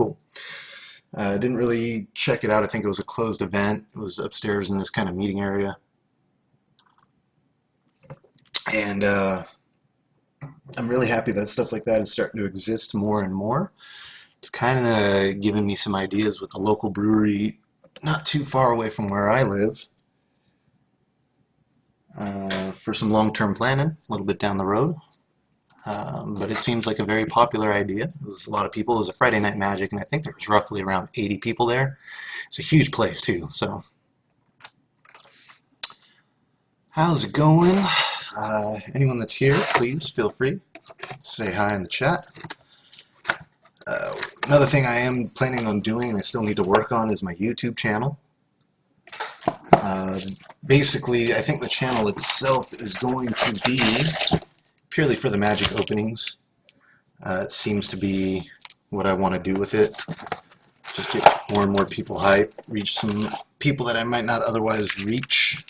cool. Didn't really check it out. I think it was a closed event. It was upstairs in this kind of meeting area. And I'm really happy that stuff like that is starting to exist more and more. It's kind of given me some ideas with a local brewery not too far away from where I live for some long-term planning, a little bit down the road. But it seems like a very popular idea. It was a lot of people. It was a Friday Night Magic, and I think there was roughly around 80 people there. It's a huge place, too. So, how's it going? Anyone that's here, please feel free to say hi in the chat. Another thing I am planning on doing, and I still need to work on, is my YouTube channel. Basically, I think the channel itself is going to be purely for the Magic openings. It seems to be what I want to do with it. Just get more and more people hyped, reach some people that I might not otherwise reach.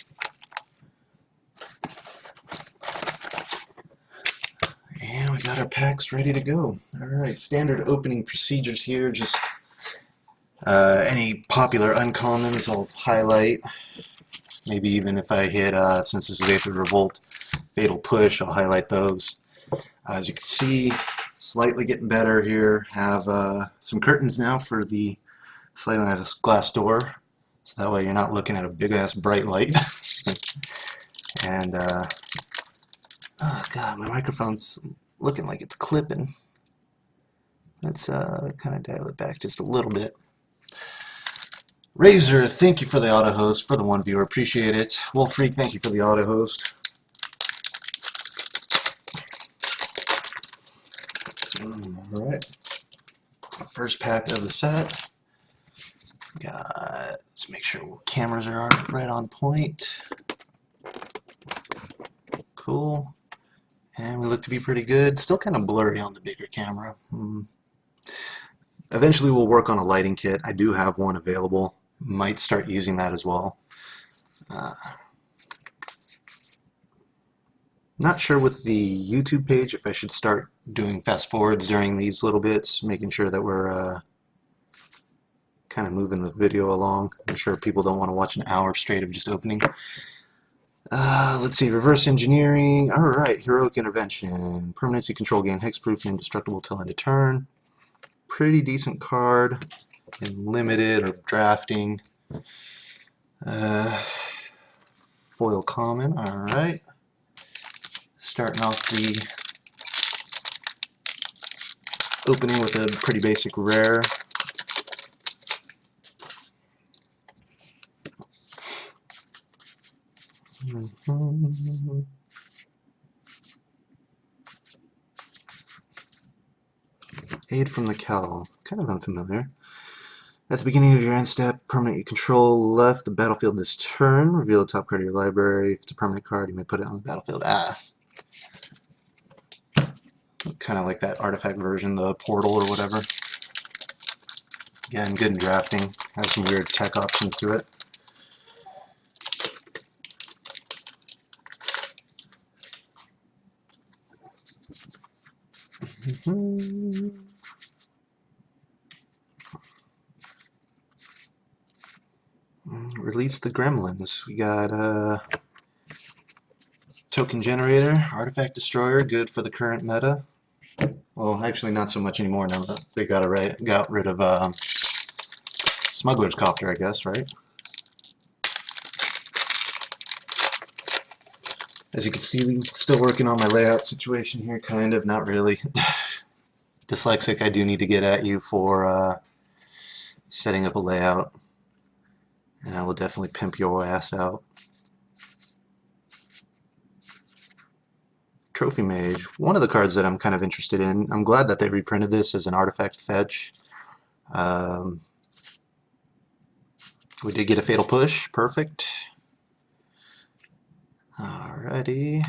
And we got our packs ready to go. Alright, standard opening procedures here. Just any popular uncommons I'll highlight. Maybe even if I hit, since this is Aether Revolt, Fatal Push, I'll highlight those. As you can see, slightly getting better here. Have some curtains now for the sliding glass door, so that way you're not looking at a big ass bright light. And oh god, my microphone's looking like it's clipping. Let's kind of dial it back just a little bit. Razor, thank you for the auto host, for the one viewer, appreciate it. Wolf Freak, thank you for the auto host. Alright, first pack of the set. Let's make sure cameras are right on point. Cool. And we look to be pretty good. Still kind of blurry on the bigger camera. Eventually we'll work on a lighting kit. I do have one available. Might start using that as well. Not sure with the YouTube page if I should start doing fast forwards during these little bits, making sure that we're kind of moving the video along. I'm sure people don't want to watch an hour straight of just opening. Let's see, reverse engineering. Alright, heroic intervention. Permanency control, gain hexproof and indestructible till end of turn. Pretty decent card in limited or drafting. Foil common, alright. Starting off the opening with a pretty basic rare. Aid from the Cowl, kind of unfamiliar. At the beginning of your end step, permanent you control left the battlefield this turn. Reveal the top card of your library. If it's a permanent card, you may put it on the battlefield. Kind of like that artifact version, the portal or whatever. Again, good in drafting. Has some weird tech options to it. Release the gremlins. We got token generator, artifact destroyer, good for the current meta. Well, actually not so much anymore now that they got rid of Smuggler's Copter, I guess, right? As you can see, still working on my layout situation here, kind of, not really. Dyslexic, I do need to get at you for setting up a layout. And I will definitely pimp your ass out. Trophy Mage, one of the cards that I'm kind of interested in. I'm glad that they reprinted this as an artifact fetch. We did get a Fatal Push, perfect. Alrighty,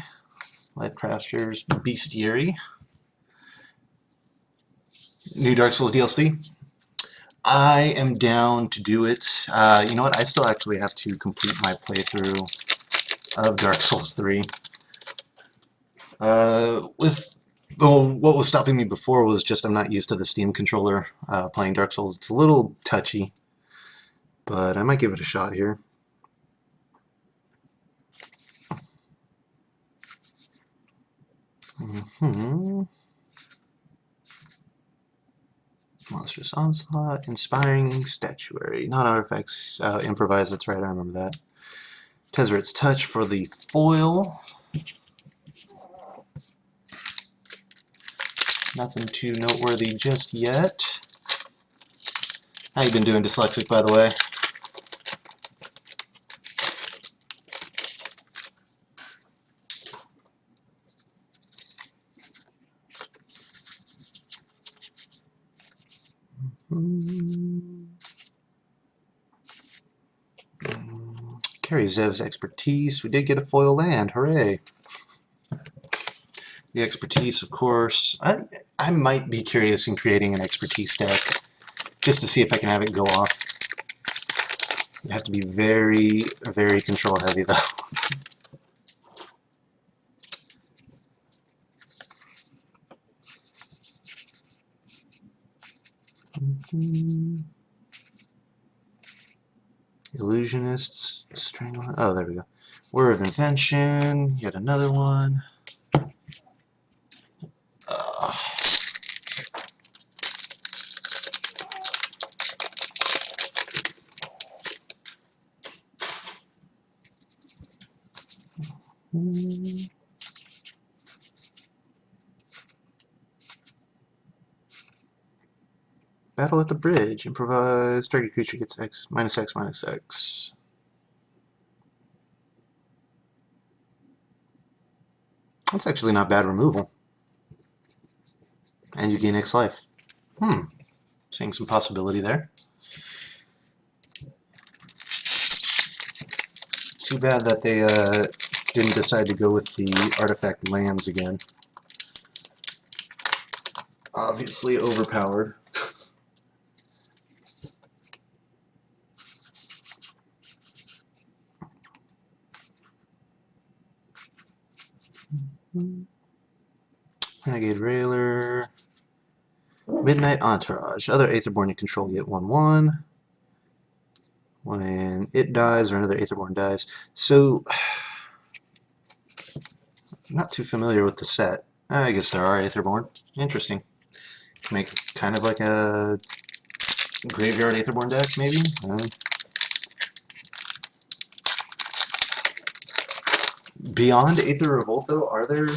Lifecrafters Bestiary. New Dark Souls DLC. I am down to do it. You know what? I still actually have to complete my playthrough of Dark Souls 3. With Oh, what was stopping me before was just I'm not used to the Steam controller playing Dark Souls. It's a little touchy, but I might give it a shot here. Monstrous Onslaught, Inspiring Statuary, not artifacts, improvise, that's right, I remember that. Tezzeret's Touch for the foil. Nothing too noteworthy just yet. How you been doing, Dyslexic, by the way? Carry Zev's Expertise. We did get a foil land. Hooray. The Expertise, of course. I might be curious in creating an Expertise deck just to see if I can have it go off. It'd have to be very, very control heavy, though. Illusionists, Strangler. Oh, there we go. Word of Invention, yet another one. Battle at the Bridge. Improvise. Target creature gets X, minus X, minus X. That's actually not bad removal. And you gain X life. Seeing some possibility there. Too bad that they didn't decide to go with the artifact lands again. Obviously overpowered. Renegade Railer. Midnight Entourage. Other Aetherborn you control get 1/1. When it dies or another Aetherborn dies. So, not too familiar with the set. I guess there are Aetherborn. Interesting. Make kind of like a graveyard Aetherborn deck, maybe? Beyond Aether Revolt, though, are there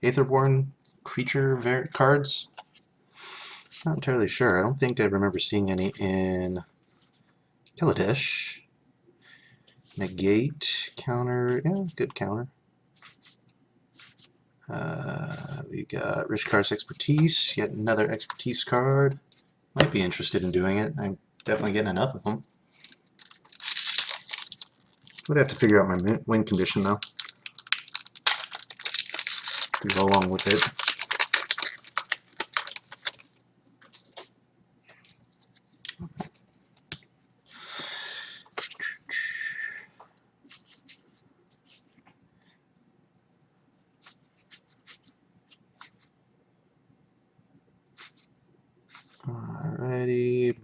Aetherborn creature cards? Not entirely sure. I don't think I remember seeing any in Kaladesh. Negate, counter, yeah, good counter. We got Rishkar's Expertise, yet another Expertise card. Might be interested in doing it. I'm definitely getting enough of them. Would have to figure out my win condition though to go along with it. Alrighty,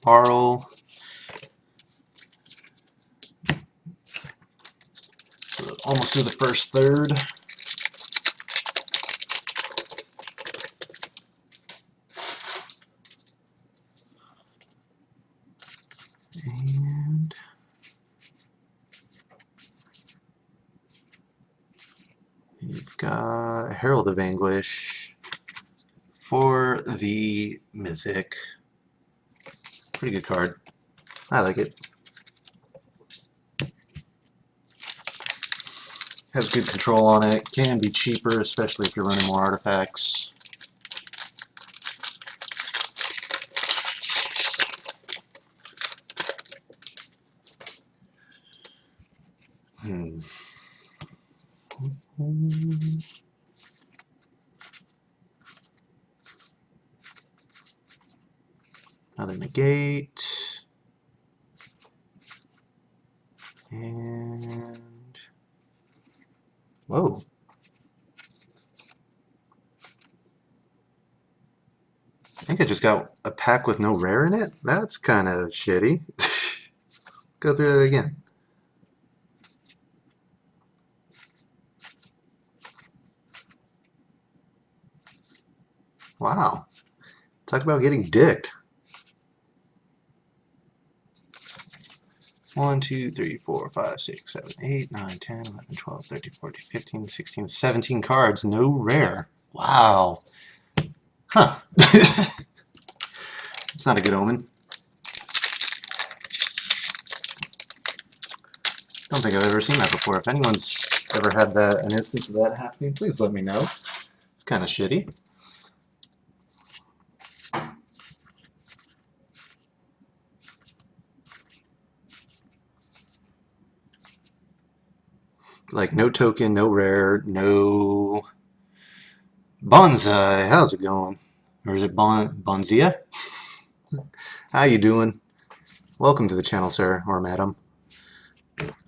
Barl. So almost through the first third. And we've got Herald of Anguish for the Mythic. Pretty good card. I like it. Has good control on it. Can be cheaper, especially if you're running more artifacts. Another negate. And whoa. got a pack with no rare in it? That's kind of shitty. Go through that again. Wow. Talk about getting dicked. 1, 2, 3, 4, 5, 6, 7, 8, 9, 10, 11, 12, 13, 14, 15, 16, 17 cards. No rare. Wow. Huh. It's not a good omen. Don't think I've ever seen that before. If anyone's ever had an instance of that happening, please let me know. It's kind of shitty. Like, no token, no rare, no... Bonsai, how's it going? Or is it Bonzia? How you doing? Welcome to the channel, sir, or madam.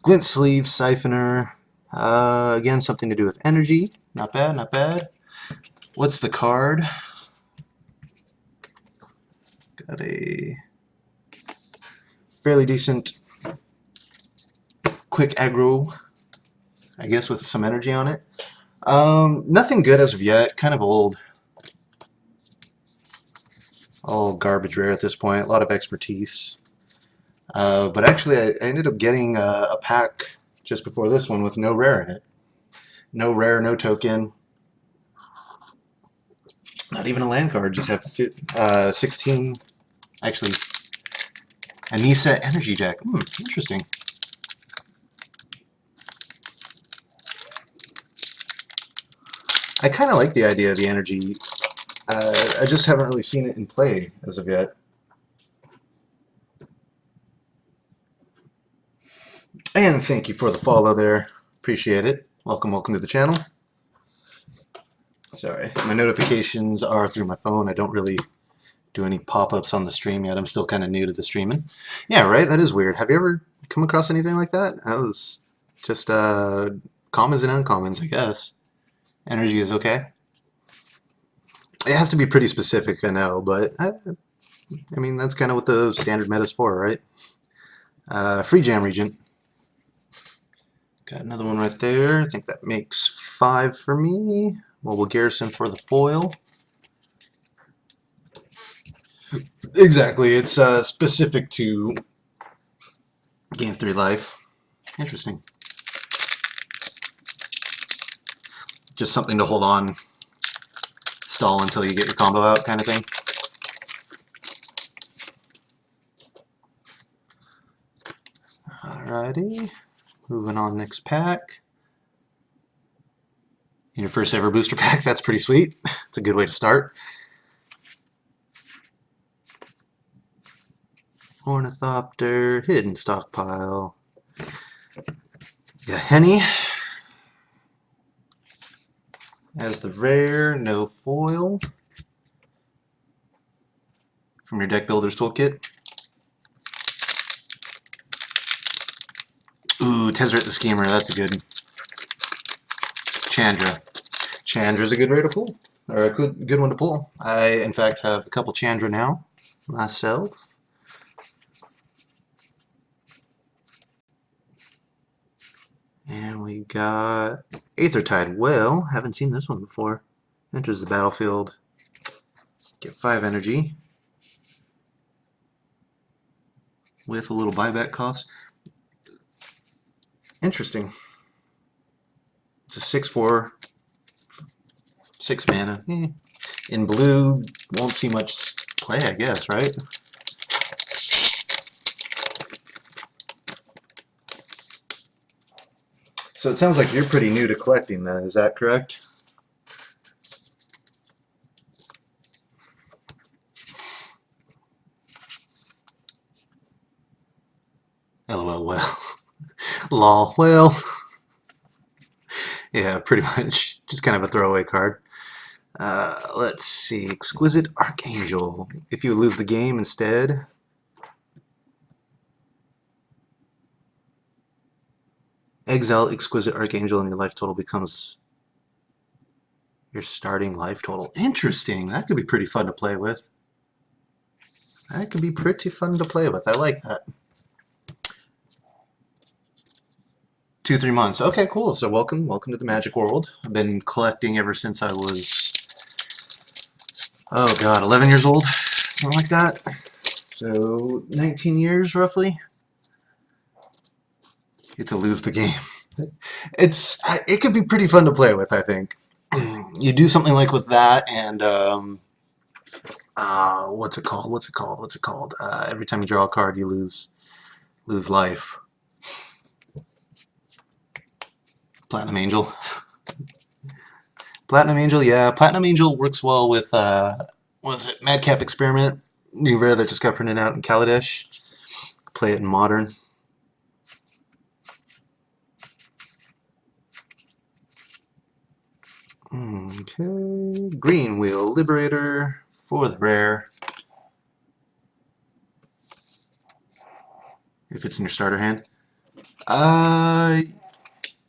Glint Sleeve, Siphoner. Again, something to do with energy. Not bad, not bad. What's the card? Got a fairly decent quick aggro, I guess, with some energy on it. Nothing good as of yet. Kind of old. All garbage rare at this point. A lot of expertise. But actually, I ended up getting a pack just before this one with no rare in it. No rare, no token. Not even a land card. Just have 16. Actually, Anissa Energy Deck. Interesting. I kind of like the idea of the energy. I just haven't really seen it in play as of yet. And thank you for the follow there. Appreciate it. Welcome, welcome to the channel. Sorry, my notifications are through my phone. I don't really do any pop-ups on the stream yet. I'm still kind of new to the streaming. Yeah, right? That is weird. Have you ever come across anything like that? That was just commons and uncommons, I guess. Energy is okay. It has to be pretty specific, I know, but I mean, that's kind of what the standard meta's for, right? Free Jam Regent. Got another one right there. I think that makes 5 for me. Mobile Garrison for the foil. Exactly, it's specific to Game 3 life. Interesting. Just something to hold on, stall until you get your combo out kind of thing. Alrighty, moving on, next pack. Your first ever booster pack, that's pretty sweet. It's a good way to start. Ornithopter, Hidden Stockpile. Henny as the rare, no foil. From your Deck Builder's Toolkit. Ooh, Tezzeret the Schemer, that's a good. Chandra. Chandra's a good rare to pull, or a good one to pull. I, in fact, have a couple Chandra now myself. And we got Aethertide Well. Haven't seen this one before. Enters the battlefield. Get 5 energy. With a little buyback cost. Interesting. It's a 6/4. 6 mana. In blue, won't see much play, I guess, right? So it sounds like you're pretty new to collecting then, is that correct? LOL, well. Lol, well. Yeah, pretty much. Just kind of a throwaway card. Let's see. Exquisite Archangel. If you lose the game instead... Exile Exquisite Archangel and your life total becomes your starting life total. Interesting. That could be pretty fun to play with. That could be pretty fun to play with. I like that. 2-3 months. Okay, cool. So welcome to the Magic world. I've been collecting ever since I was, oh god, 11 years old, something like that. So 19 years roughly. Get to lose the game. It could be pretty fun to play with, I think. You do something like with that, and what's it called? Every time you draw a card, you lose life. Platinum Angel. Platinum Angel, yeah. Platinum Angel works well with, what was it, Madcap Experiment, new rare that just got printed out in Kaladesh. Play it in Modern. Okay, Green Wheel Liberator for the rare. If it's in your starter hand.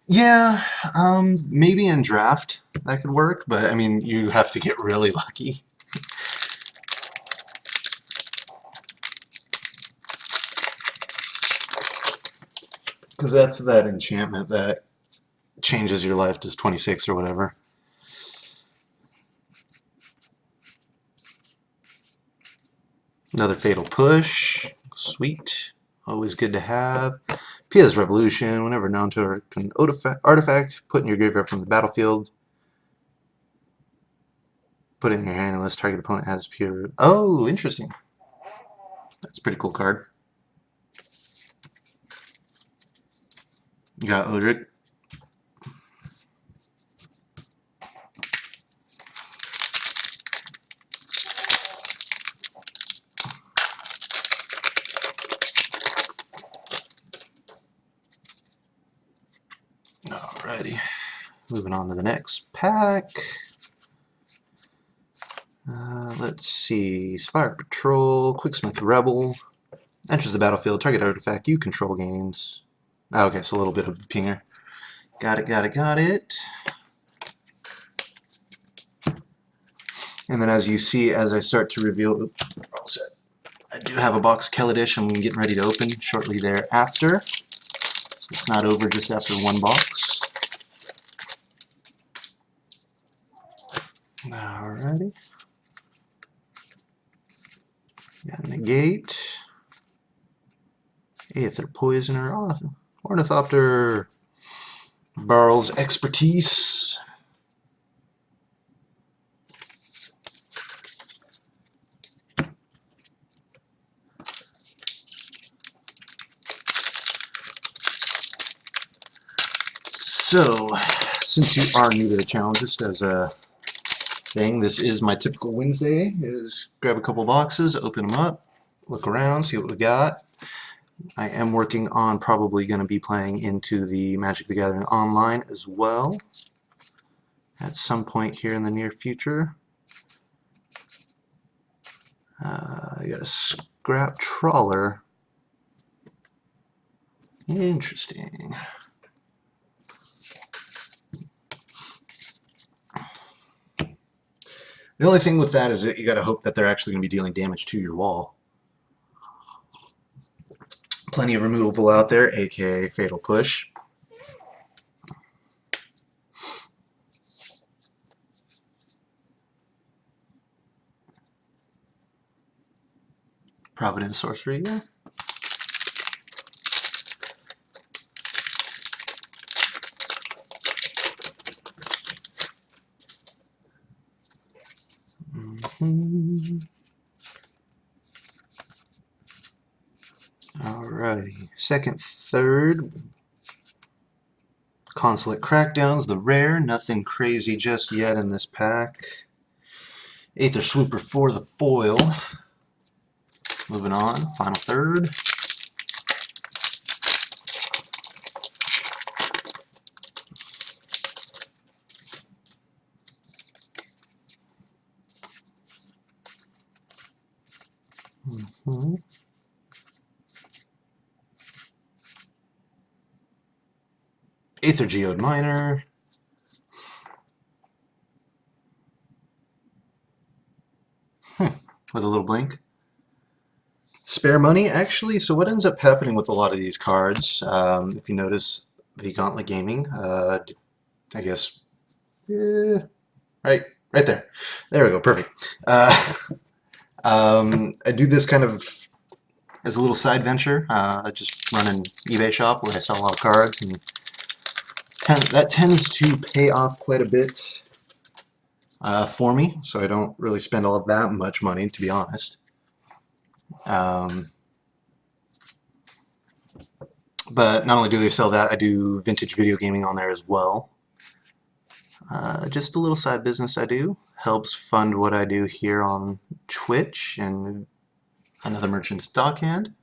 Yeah, maybe in draft that could work, but I mean, you have to get really lucky. Because that's that enchantment that changes your life to 26 or whatever. Another Fatal Push. Sweet. Always good to have. Pia's Revolution. Whenever known to an artifact, put in your graveyard from the battlefield. Put it in your hand unless target opponent has Pia. Oh, interesting. That's a pretty cool card. You got Odric. Alrighty. Moving on to the next pack. Let's see. Spire Patrol, Quicksmith Rebel. Enters the battlefield. Target artifact you control gains. Oh, okay, so a little bit of a pinger. Got it. And then as you see, as I start to reveal, oops, all set. I do have a box of Kaladesh I'm getting ready to open shortly thereafter. So it's not over just after one box. Alrighty. Got Negate. Aether Poisoner. Ornithopter. Burl's Expertise. So, since you are new to the channel, just as a thing, this is my typical Wednesday, is grab a couple boxes, open them up, look around, see what we got. I am working on probably going to be playing into the Magic the Gathering Online as well at some point here in the near future. I got a Scrap Trawler. Interesting. The only thing with that is that you got to hope that they're actually going to be dealing damage to your wall. Plenty of removal out there, aka Fatal Push. Providence Sorcery, yeah. Alrighty, second, third. Consulate Crackdowns, the rare, nothing crazy just yet in this pack. Aether Swooper for the foil. Moving on, final third. Aether Geode Miner. With a little blink. spare money, actually. So what ends up happening with a lot of these cards, if you notice the Gauntlet Gaming, I guess, right there. There we go, perfect. I do this kind of as a little side venture. I just run an eBay shop where I sell a lot of cards, and that tends to pay off quite a bit for me, so I don't really spend all that much money, to be honest. But not only do they sell that, I do vintage video gaming on there as well. Just a little side business I do. Helps fund what I do here on Twitch and another merchant's dockhand.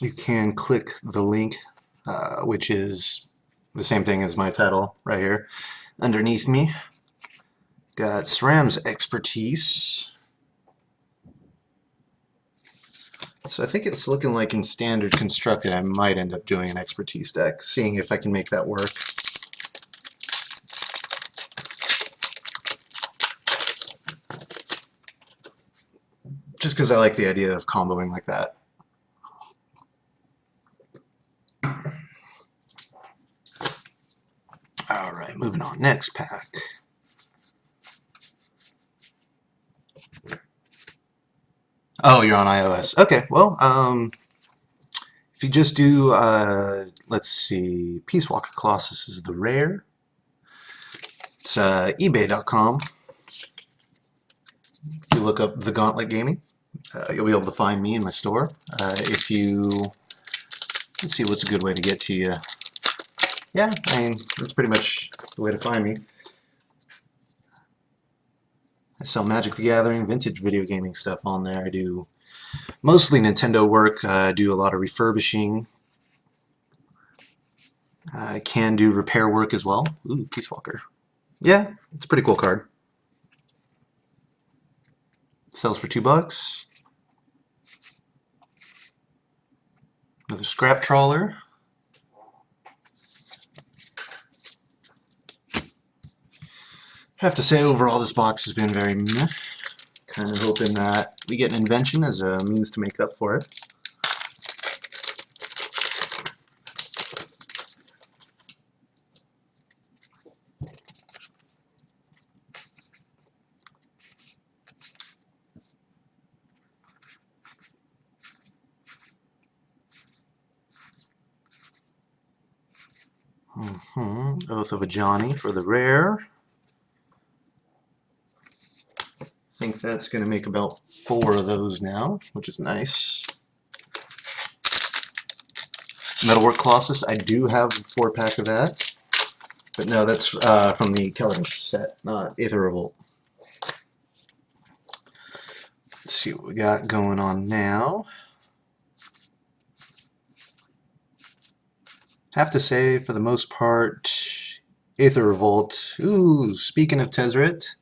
You can click the link, which is the same thing as my title right here underneath me. Got SRAM's expertise. So I think it's looking like in standard constructed I might end up doing an expertise deck, seeing if I can make that work. Just because I like the idea of comboing like that. Alright, moving on. Next pack. Oh, you're on iOS. Okay, well, if you just do, let's see, Peace Walker Colossus is the rare. It's ebay.com. If you look up the Gauntlet Gaming, you'll be able to find me in my store. If you, let's see what's a good way to get to you. Yeah, I mean, that's pretty much the way to find me. I sell Magic the Gathering, vintage video gaming stuff on there. I do mostly Nintendo work. I do a lot of refurbishing. I can do repair work as well. Ooh, Peace Walker. Yeah, it's a pretty cool card. Sells for $2. Another scrap trawler. I have to say, overall, this box has been very meh. Kind of hoping that we get an invention as a means to make up for it. Oath of a Johnny for the rare. I think that's going to make about 4 of those now, which is nice. Metalwork Colossus, I do have a 4-pack of that. But no, that's from the Kaladesh set, not Aether Revolt. Let's see what we got going on now. Have to say, for the most part, Aether Revolt. Ooh, speaking of Tezzeret.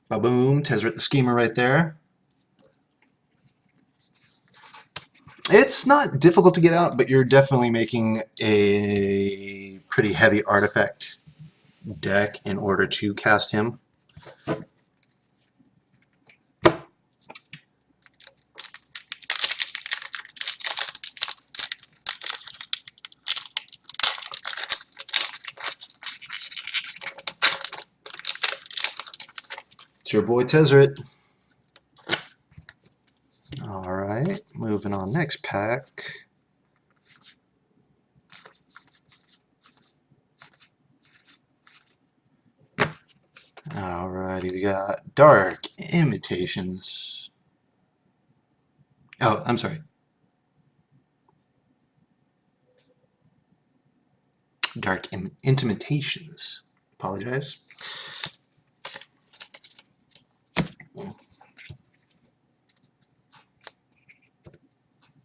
Ba-boom, Tezzeret the Schemer right there. It's not difficult to get out, but you're definitely making a pretty heavy artifact deck in order to cast him. It's your boy Tezzeret. Alright, moving on. Next pack. Alrighty, we got Dark Imitations. Oh, I'm sorry. Dark Intimations. Apologize.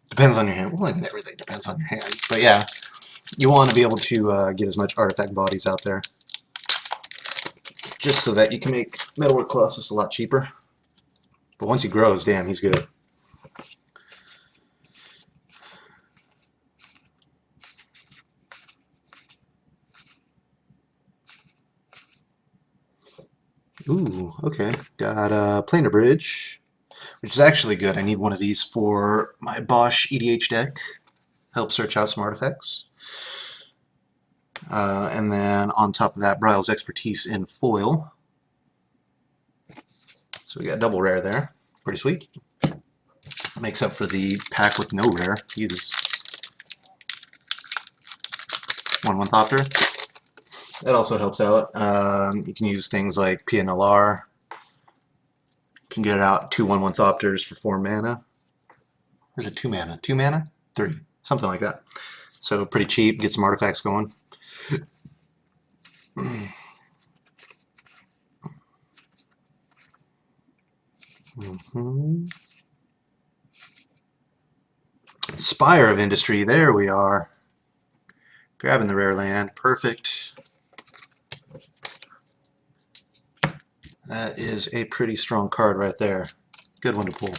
Depends on your hand. Well, everything depends on your hand. But yeah, you want to be able to get as much artifact bodies out there. just so that you can make Metalwork Colossus a lot cheaper. But once he grows, damn, he's good. Ooh, okay. Got a Planar Bridge, which is actually good. I need one of these for my Bosch EDH deck. Help search out some artifacts. And then on top of that, Bryle's Expertise in foil. So we got double rare there. Pretty sweet. Makes up for the pack with no rare. Jesus. 1/1 Thopter. That also helps out. You can use things like PNLR. You can get out 2 1/1 Thopters for 4 mana. Or is it 2 mana? 2 mana? 3. Something like that. So pretty cheap. Get some artifacts going. Spire of Industry. There we are. Grabbing the rare land. Perfect. That is a pretty strong card right there. Good one to pull.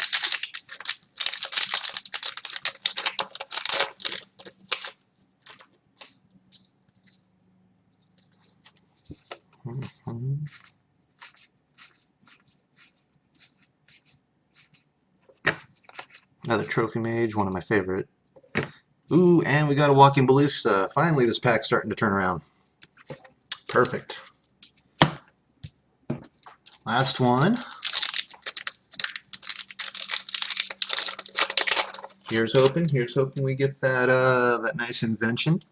Another Trophy Mage, one of my favorite. Ooh, and we got a Walking Ballista. Finally, this pack's starting to turn around. Perfect. Last one. Here's hoping we get that that nice invention.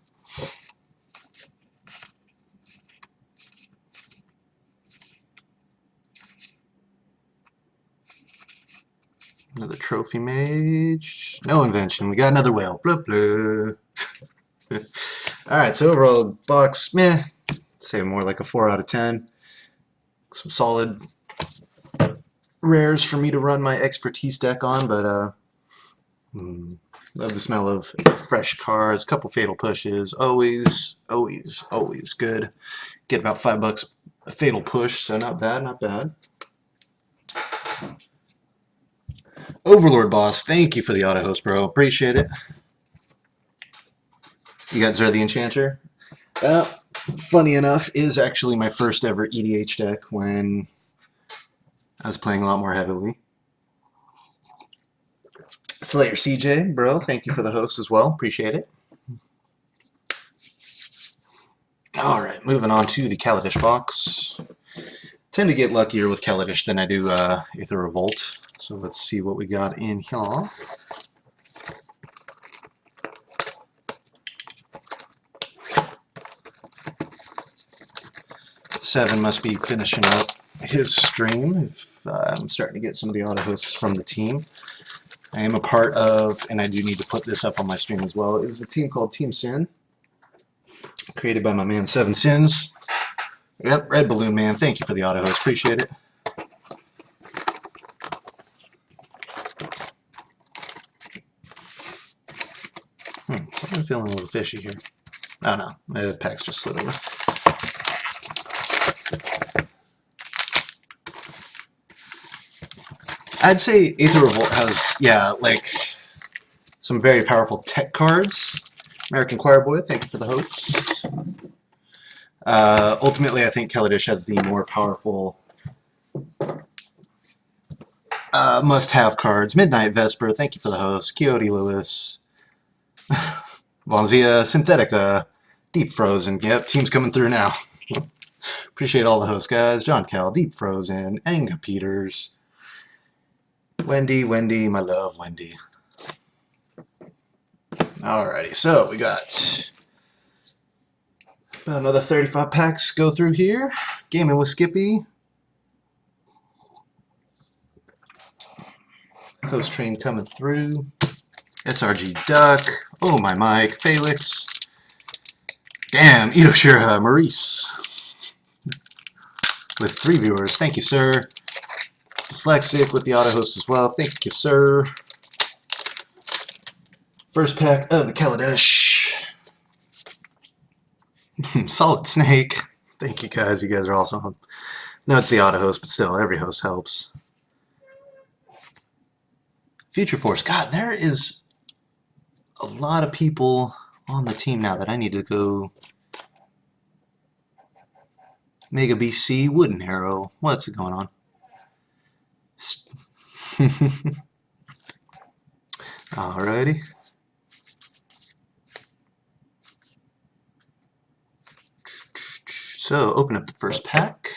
Another Trophy Mage. No invention. We got another whale. Blah, blah. Alright, so overall box, meh. Say more like a 4 out of 10. Some solid rares for me to run my expertise deck on, but love the smell of fresh cards. Couple fatal pushes. Always good. Get about $5 a fatal push, so not bad, not bad. Overlord Boss, thank you for the auto host, bro. Appreciate it. You got Zer the Enchanter? Funny enough, is actually my first ever EDH deck when I was playing a lot more heavily. Slayer CJ, bro, thank you for the host as well. Appreciate it. Alright, moving on to the Kaladesh box. Tend to get luckier with Kaladesh than I do Aether Revolt. So let's see what we got in here. 7 must be finishing up his stream. If I'm starting to get some of the auto hosts from the team. I am a part of, and I do need to put this up on my stream as well, is a team called Team Sin, created by my man Seven Sins. Yep, Red Balloon Man, thank you for the auto host, appreciate it. I'm feeling a little fishy here. Oh no, the pack's just slid over. I'd say Aether Revolt has, yeah, like some very powerful tech cards. American Choir Boy, thank you for the host. Ultimately, I think Kaladesh has the more powerful must-have cards. Midnight Vesper, thank you for the host. Coyote Lewis. Vonzia Synthetica. Deep Frozen. Yep, team's coming through now. Appreciate all the hosts, guys. John Cal, Deep Frozen. Anga Peters. Wendy, my love, Wendy. Alrighty, so we got about another 35 packs go through here. Gaming with Skippy. Host train coming through. SRG Duck. Oh my Mike. Felix. Damn, Itoshira Maurice. With 3 viewers. Thank you, sir. Dyslexic with the auto host as well. Thank you, sir. First pack of the Kaladesh. Solid Snake. Thank you, guys. You guys are awesome. No, it's the auto host, but still, every host helps. Future Force. God, there is a lot of people on the team now that I need to go. Mega BC, Wooden Arrow. What's going on? Alrighty. So, open up the first pack.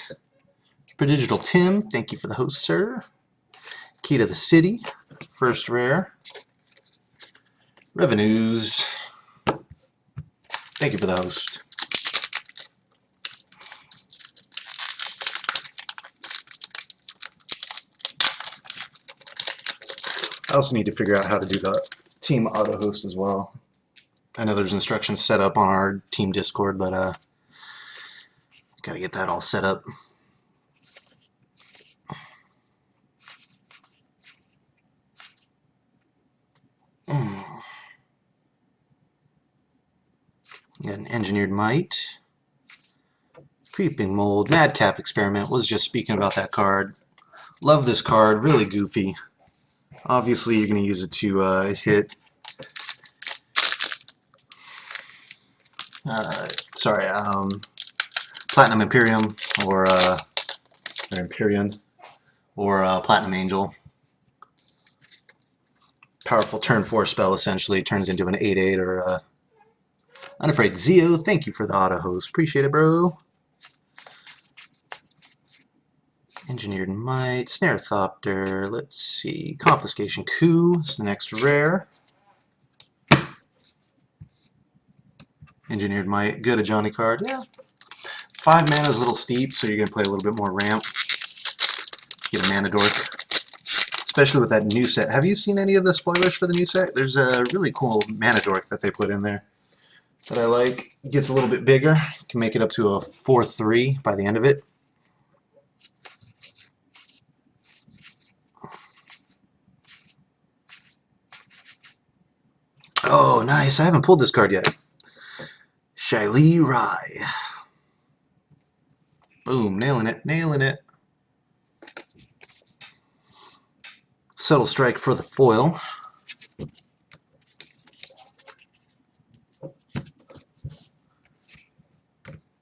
Prodigital Tim, thank you for the host, sir. Key to the City, first rare. Revenues, thank you for the host. I also need to figure out how to do the team auto host as well. I know there's instructions set up on our team Discord, but gotta get that all set up. Got an Engineered Might. Creeping Mold. Madcap Experiment. Was just speaking about that card. Love this card. Really goofy. Obviously, you're going to use it to hit... Platinum Imperium or Empyrean or Platinum Angel. Powerful turn 4 spell, essentially. Turns into an 8/8 or Unafraid Zeo. Thank you for the auto host. Appreciate it, bro. Engineered Might, Snarethopter, let's see, Confiscation Coup is the next rare. Engineered Might, good a Johnny card, yeah. 5 mana is a little steep, so you're going to play a little bit more ramp. Get a mana dork. Especially with that new set. Have you seen any of the spoilers for the new set? There's a really cool mana dork that they put in there that I like. It gets a little bit bigger, can make it up to a 4/3 by the end of it. Oh, nice. I haven't pulled this card yet. Shaili Rai. Boom, nailing it, nailing it. Subtle Strike for the foil.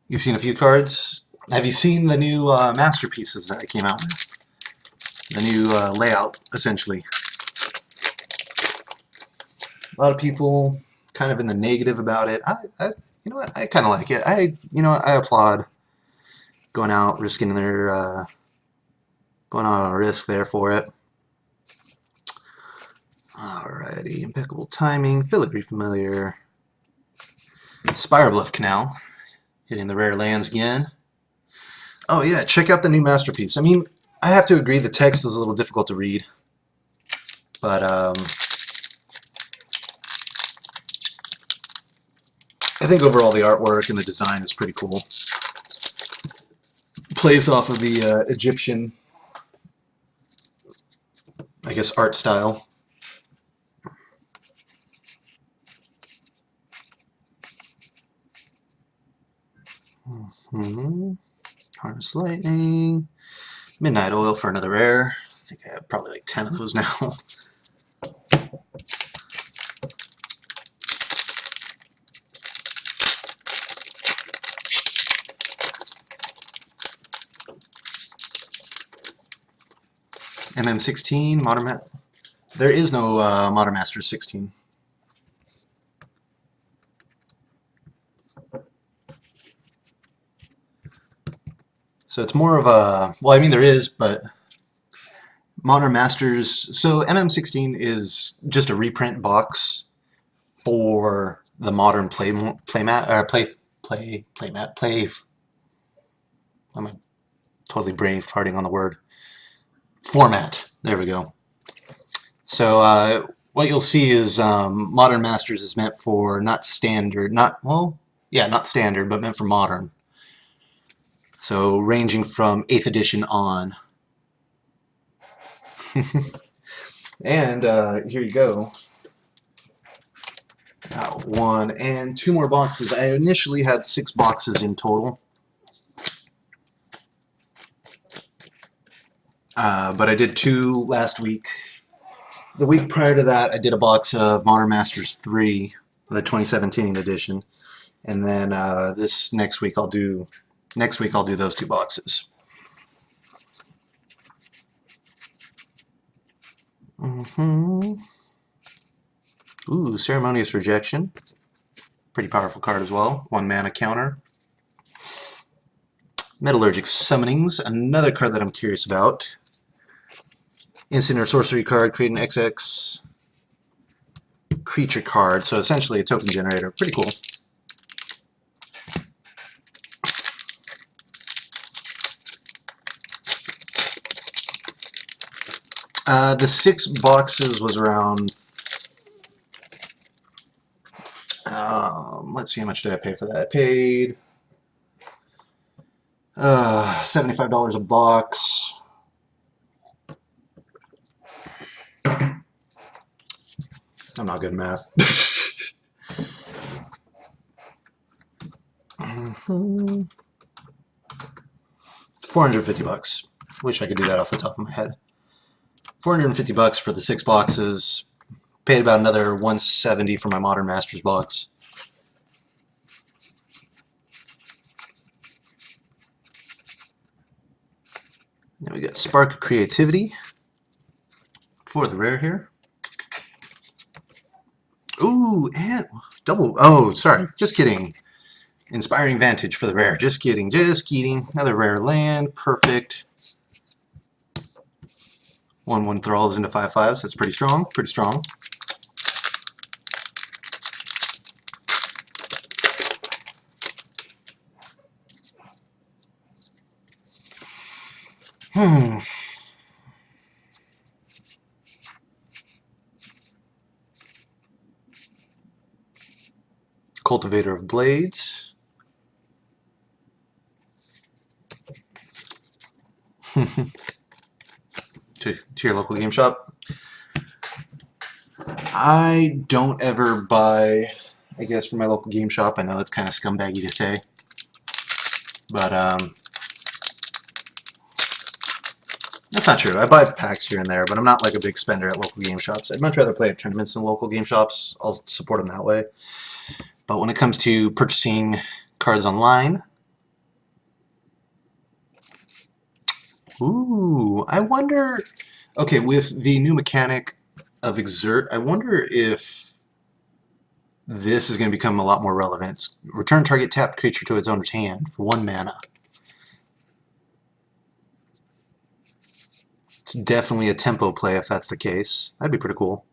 You've seen a few cards. Have you seen the new masterpieces that I came out with? The new layout, essentially. A lot of people kind of in the negative about it. You know what? I kind of like it. I applaud going out, risking their, going on a risk there for it. Alrighty, impeccable timing, filigree familiar, Spirebluff Canal, hitting the rare lands again. Oh yeah, check out the new masterpiece. I mean, I have to agree the text is a little difficult to read, but I think overall the artwork and the design is pretty cool. Plays off of the Egyptian, I guess, art style. Harness Lightning. Midnight Oil for another rare. I think I have probably like 10 of those now. MM16, Modern There is no Modern Masters 16. So it's more of a, well, I mean there is, but Modern Masters, so MM16 is just a reprint box for the modern playmat. I'm totally brain farting on the word. Format. There we go. So what you'll see is Modern Masters is meant for not standard, not standard, but meant for modern. So ranging from 8th edition on. And here you go. Got 1 and 2 more boxes. I initially had 6 boxes in total. but I did 2 last week. The week prior to that, I did a box of Modern Masters 3, the 2017 edition, and then this next week I'll do those 2 boxes. Ooh, Ceremonious Rejection. Pretty powerful card as well. 1 mana counter. Metallurgic Summonings, another card that I'm curious about. Instant or sorcery card, create an XX creature card, so essentially a token generator. Pretty cool. The 6 boxes was around, let's see, how much did I pay for that? I paid $75 a box. I'm not good at math. 450 bucks. Wish I could do that off the top of my head. 450 bucks for the 6 boxes. Paid about another 170 for my Modern Masters box. Then we got Spark of Creativity for the rare here. Ooh, and double. Oh, sorry. Just kidding. Inspiring Vantage for the rare. Just kidding. Just kidding. Another rare land. Perfect. 1/1 thralls into 5/5s. That's pretty strong. Pretty strong. Cultivator of Blades. to your local game shop. I don't ever buy, I guess, from my local game shop. I know that's kind of scumbaggy to say, but that's not true. I buy packs here and there, but I'm not like a big spender at local game shops. I'd much rather play at tournaments than local game shops. I'll support them that way. But when it comes to purchasing cards online, ooh, I wonder, okay, with the new mechanic of Exert, I wonder if this is going to become a lot more relevant. Return target tapped creature to its owner's hand for 1 mana. It's definitely a tempo play if that's the case. That'd be pretty cool.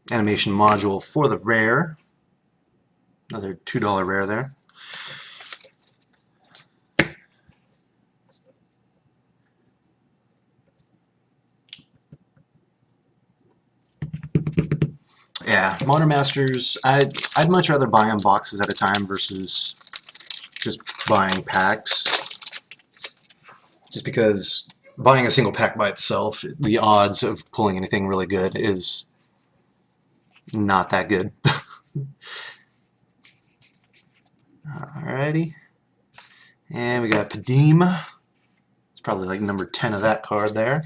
Animation module for the rare. Another $2 rare there. Yeah, Modern Masters, I'd much rather buy them boxes at a time versus just buying packs. Just because buying a single pack by itself, the odds of pulling anything really good is not that good. Alrighty. And we got Padim. It's probably like number 10 of that card there.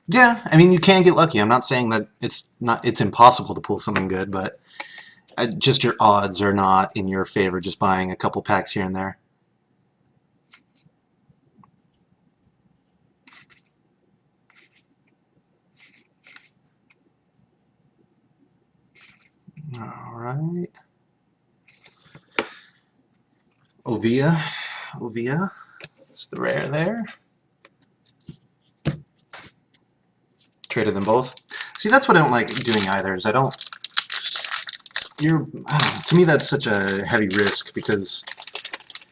Yeah, I mean, you can get lucky. I'm not saying that it's impossible to pull something good, but just your odds are not in your favor just buying a couple packs here and there. Alright. Ovia. It's the rare there. Traded them both. See, that's what I don't like doing either, is I don't know, to me that's such a heavy risk, because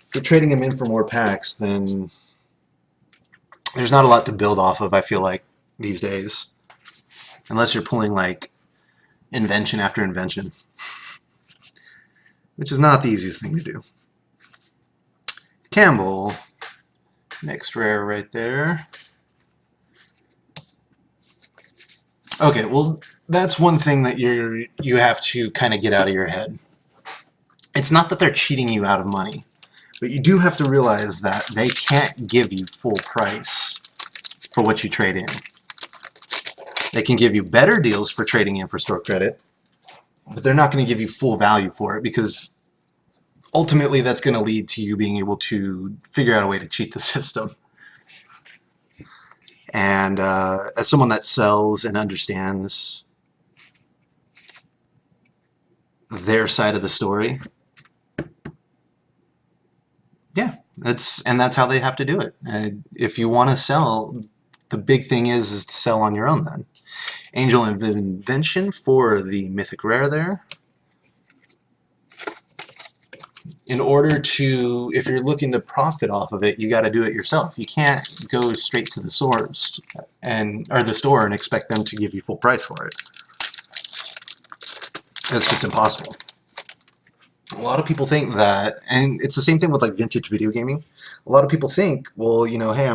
if you're trading them in for more packs, then there's not a lot to build off of, I feel like, these days. Unless you're pulling, like, invention after invention. which is not the easiest thing to do. Campbell, next rare right there. Okay, well, that's one thing that you have to kind of get out of your head. It's not that they're cheating you out of money, but you do have to realize that they can't give you full price for what you trade in. They can give you better deals for trading in for store credit, but they're not going to give you full value for it, because ultimately that's going to lead to you being able to figure out a way to cheat the system. And as someone that sells and understands their side of the story, yeah, that's how they have to do it. If you want to sell, the big thing is to sell on your own then. Angel of Invention for the Mythic Rare there. In order to, if you're looking to profit off of it, you got to do it yourself. You can't go straight to the source or the store and expect them to give you full price for it. It's just impossible. A lot of people think that, and it's the same thing with like vintage video gaming. A lot of people think, well, you know, hey,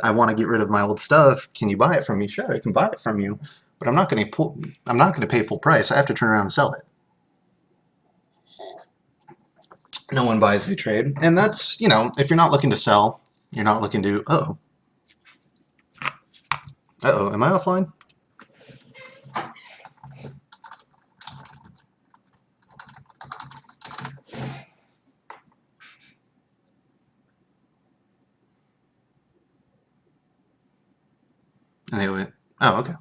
I want to get rid of my old stuff. Can you buy it from me? Sure, I can buy it from you, but I'm not going to pay full price. I have to turn around and sell it. No one buys the trade, and that's, you know, if you're not looking to sell, you're not looking to. Uh-oh, am I offline? And they went, oh, okay.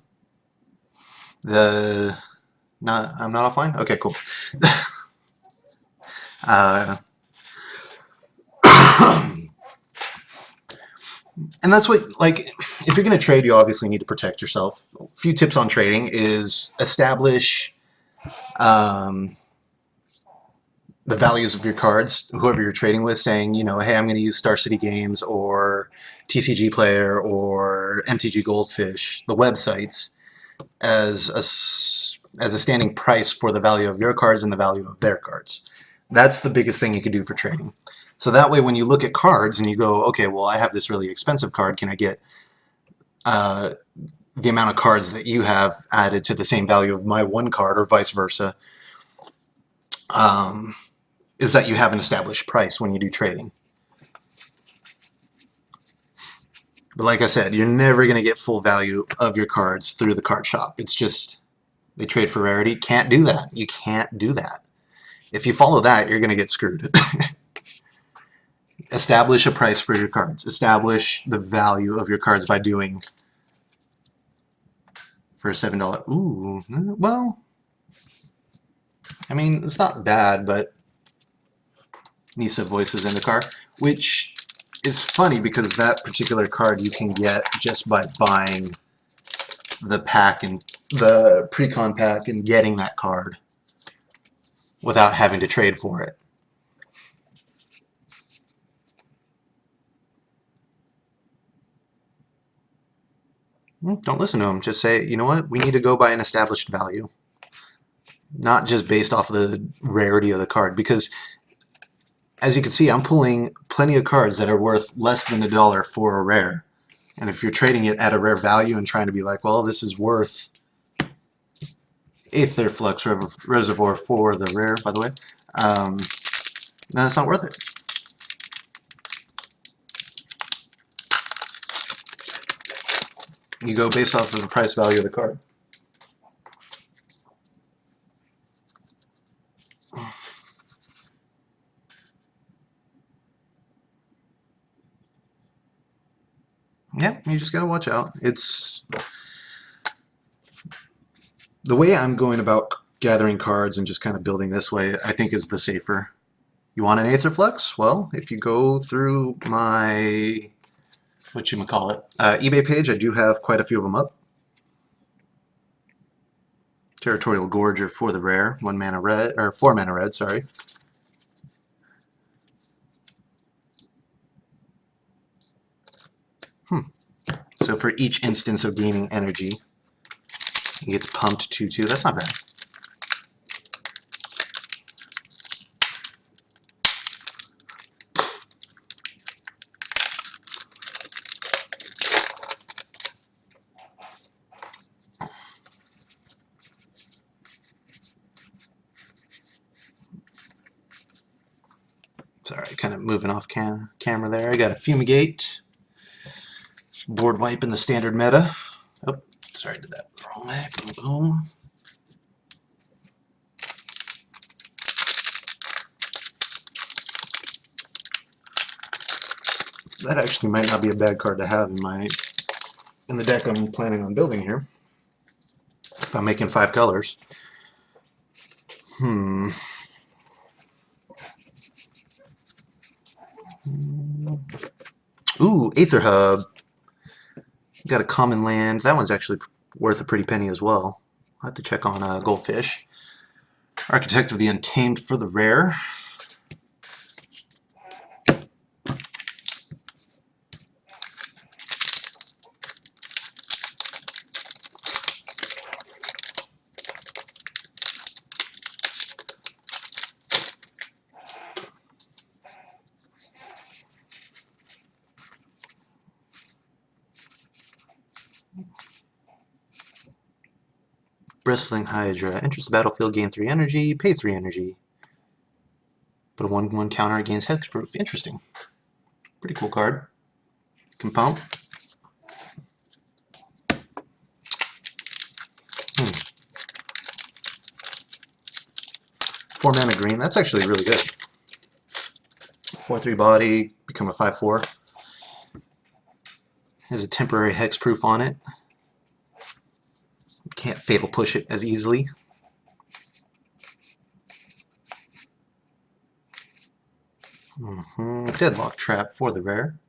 I'm not offline? Okay, cool. And that's what, like, if you're going to trade, you obviously need to protect yourself. A few tips on trading is establish the values of your cards, whoever you're trading with, saying, you know, hey, I'm going to use Star City Games or TCG Player or MTG Goldfish, the websites, as a standing price for the value of your cards and the value of their cards. That's the biggest thing you can do for trading. So that way when you look at cards and you go, okay, well, I have this really expensive card, can I get the amount of cards that you have added to the same value of my one card, or vice versa, is that you have an established price when you do trading. But like I said, you're never going to get full value of your cards through the card shop. It's just, they trade for rarity. Can't do that. You can't do that. If you follow that, you're going to get screwed. Establish a price for your cards. Establish the value of your cards by doing for a $7. Ooh, well, I mean, it's not bad, but Nisa voices in the car, which is funny because that particular card you can get just by buying the pack and the pre-con pack and getting that card without having to trade for it. Don't listen to them. Just say, you know what, we need to go by an established value. Not just based off of the rarity of the card. Because, as you can see, I'm pulling plenty of cards that are worth less than $1 for a rare. And if you're trading it at a rare value and trying to be like, well, this is worth Aether Flux Reservoir for the rare, by the way, then it's not worth it. You go based off of the price value of the card. Yeah, you just gotta watch out. It's the way I'm going about gathering cards and just kind of building this way, I think is the safer. You want an Aether Flux? Well, if you go through my eBay page, I do have quite a few of them up. Territorial Gorger for the rare, 1 mana red, or 4 mana red, sorry. So for each instance of gaining energy, it gets pumped 2/2. That's not bad. Sorry, kind of moving off camera there. I got a Fumigate. Board Wipe in the standard meta. Oh, sorry, did that the wrong way. Boom, boom. That actually might not be a bad card to have in the deck I'm planning on building here. If I'm making 5 colors. Ooh, Aether Hub. Got a common land. That one's actually worth a pretty penny as well. I'll have to check on Goldfish. Architect of the Untamed for the rare. Bristling Hydra. Enters the battlefield, gain 3 energy, pay 3 energy. Put a 1/1 counter against hexproof. Interesting. Pretty cool card. Can pump. 4 mana green. That's actually really good. 4/3 body, become a 5/4. Has a temporary hexproof on it. Can't fatal push it as easily. Deadlock Trap for the rare.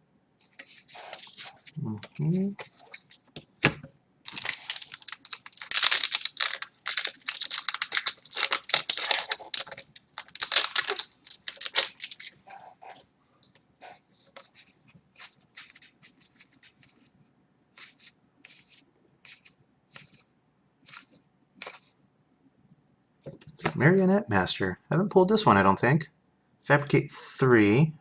Marionette Master. I haven't pulled this one, I don't think. Fabricate 3.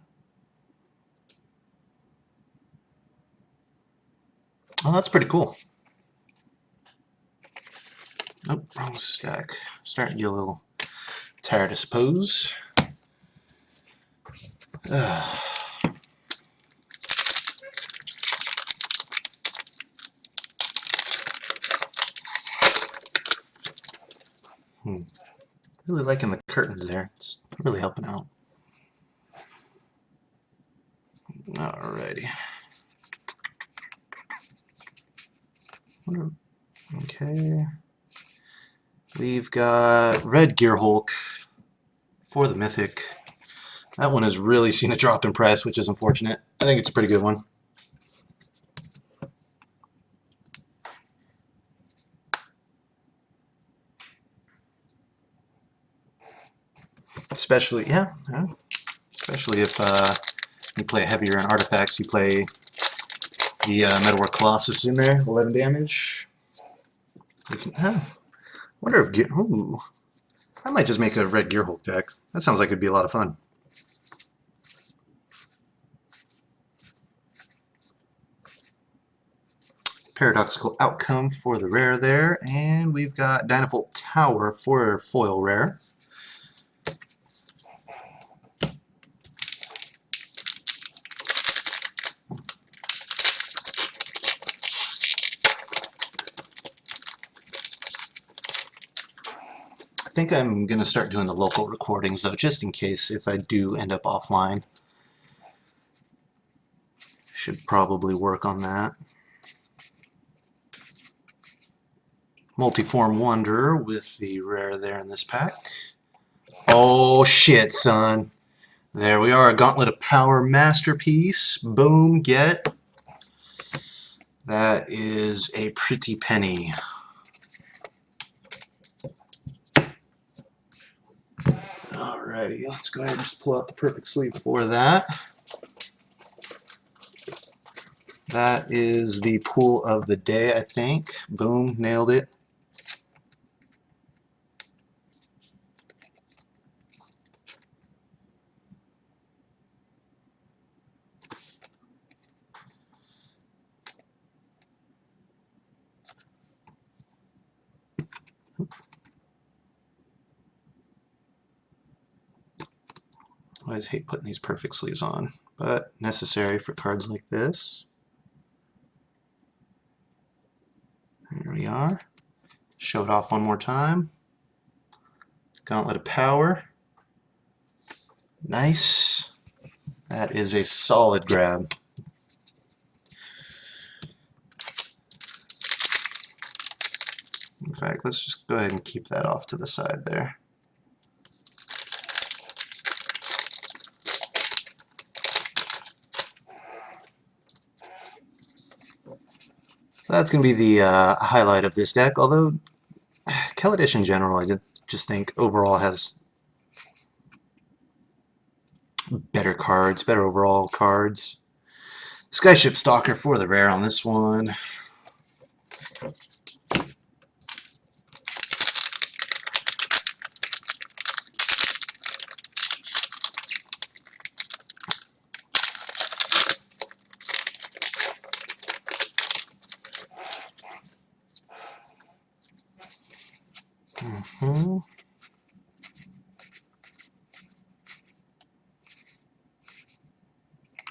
Oh, that's pretty cool. Nope, wrong stack. Starting to get a little tired, I suppose. Really liking the curtains there. It's really helping out. Alrighty. Okay. We've got Red Gearhulk for the Mythic. That one has really seen a drop in price, which is unfortunate. I think it's a pretty good one. Especially, especially if you play heavier on artifacts. You play the Metalwork Colossus in there, 11 damage. You can, wonder if ooh, I might just make a Red Gearhulk deck. That sounds like it'd be a lot of fun. Paradoxical Outcome for the rare there, and we've got Dynavolt Tower for foil rare. I think I'm going to start doing the local recordings though, just in case if I do end up offline. Should probably work on that. Multiform Wanderer with the rare there in this pack. Oh shit, son. There we are, a Gauntlet of Power Masterpiece. Boom, get. That is a pretty penny. Alrighty, let's go ahead and just pull out the perfect sleeve for that. That is the pool of the day, I think. Boom, nailed it. always hate putting these perfect sleeves on, but necessary for cards like this. There we are. Show it off one more time. Gauntlet of Power. Nice. That is a solid grab. In fact, let's just go ahead and keep that off to the side there. So that's going to be the highlight of this deck, although Kaladesh in general, I just think overall has better cards, better overall cards. Skyship Stalker for the rare on this one.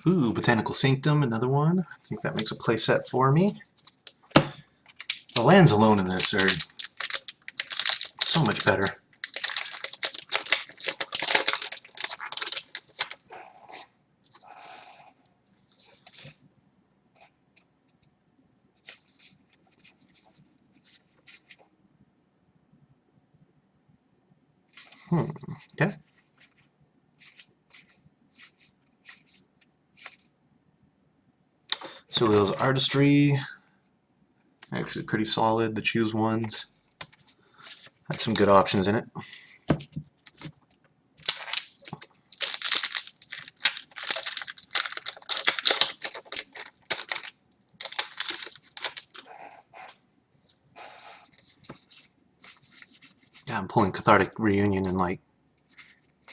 Ooh, Botanical Sanctum, another one. I think that makes a play set for me. The lands alone in this are so much better. Okay. Soleil's Artistry, actually pretty solid. The choose ones had some good options in it. Yeah, I'm pulling Cathartic Reunion in like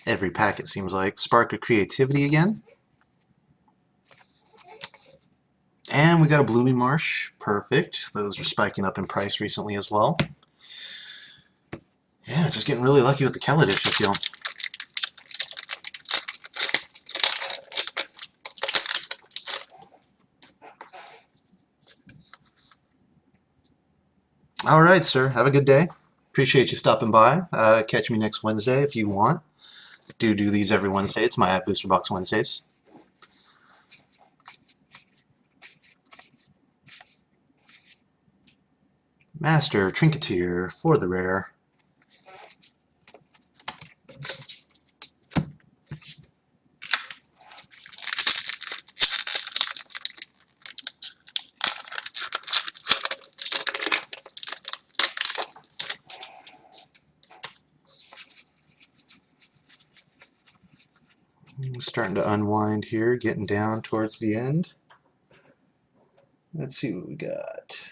every pack, it seems like. Spark of Creativity again. And we got a Blooming Marsh. Perfect. Those are spiking up in price recently as well. Yeah, just getting really lucky with the Kaladesh, I feel. All right, sir. Have a good day. Appreciate you stopping by. Catch me next Wednesday if you want. Do these every Wednesday. It's my Booster Box Wednesdays. Master Trinketeer for the rare. Starting to unwind here, getting down towards the end. Let's see what we got.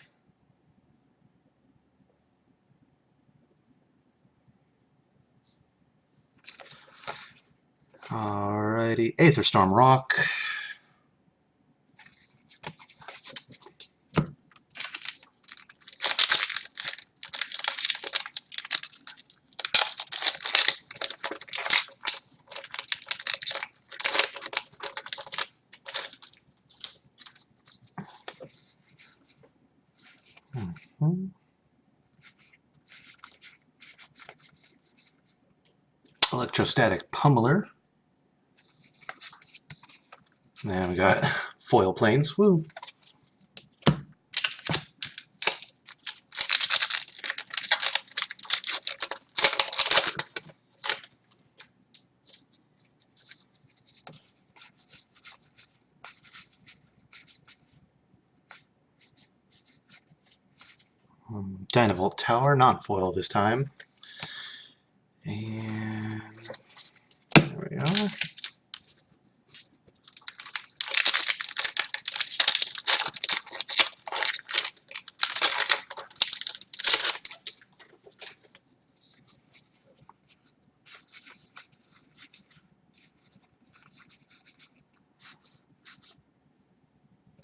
Alrighty, Aether Storm Rock. Electrostatic Pummeler. And then we got Foil Planes. Woo! Dynavolt Tower, not foil this time. And there we are.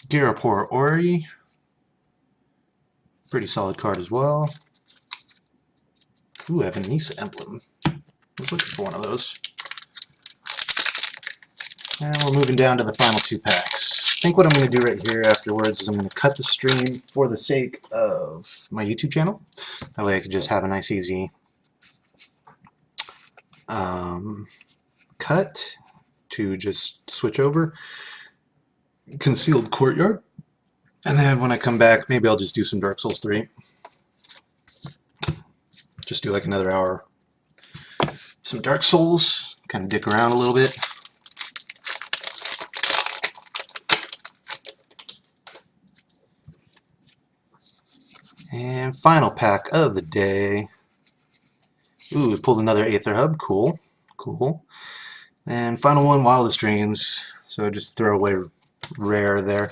Garapor Ori. Pretty solid card as well. Ooh, I have a Nisa emblem. I was looking for one of those. And we're moving down to the final 2 packs. I think what I'm going to do right here afterwards is I'm going to cut the stream for the sake of my YouTube channel. That way I can just have a nice easy cut to just switch over. Concealed Courtyard. And then when I come back, maybe I'll just do some Dark Souls 3. Just do like another hour. Some Dark Souls, kind of dick around a little bit. And final pack of the day. Ooh, we pulled another Aether Hub. Cool. Cool. And final one, Wildest Dreams. So just throw away rare there.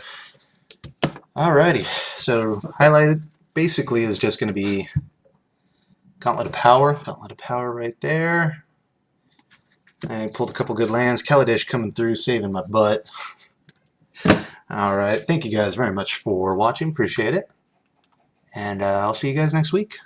Alrighty. So highlighted basically is just going to be Gauntlet of Power. Gauntlet of Power right there. I pulled a couple good lands. Kaladesh coming through, saving my butt. Alright. Thank you guys very much for watching. Appreciate it. And I'll see you guys next week.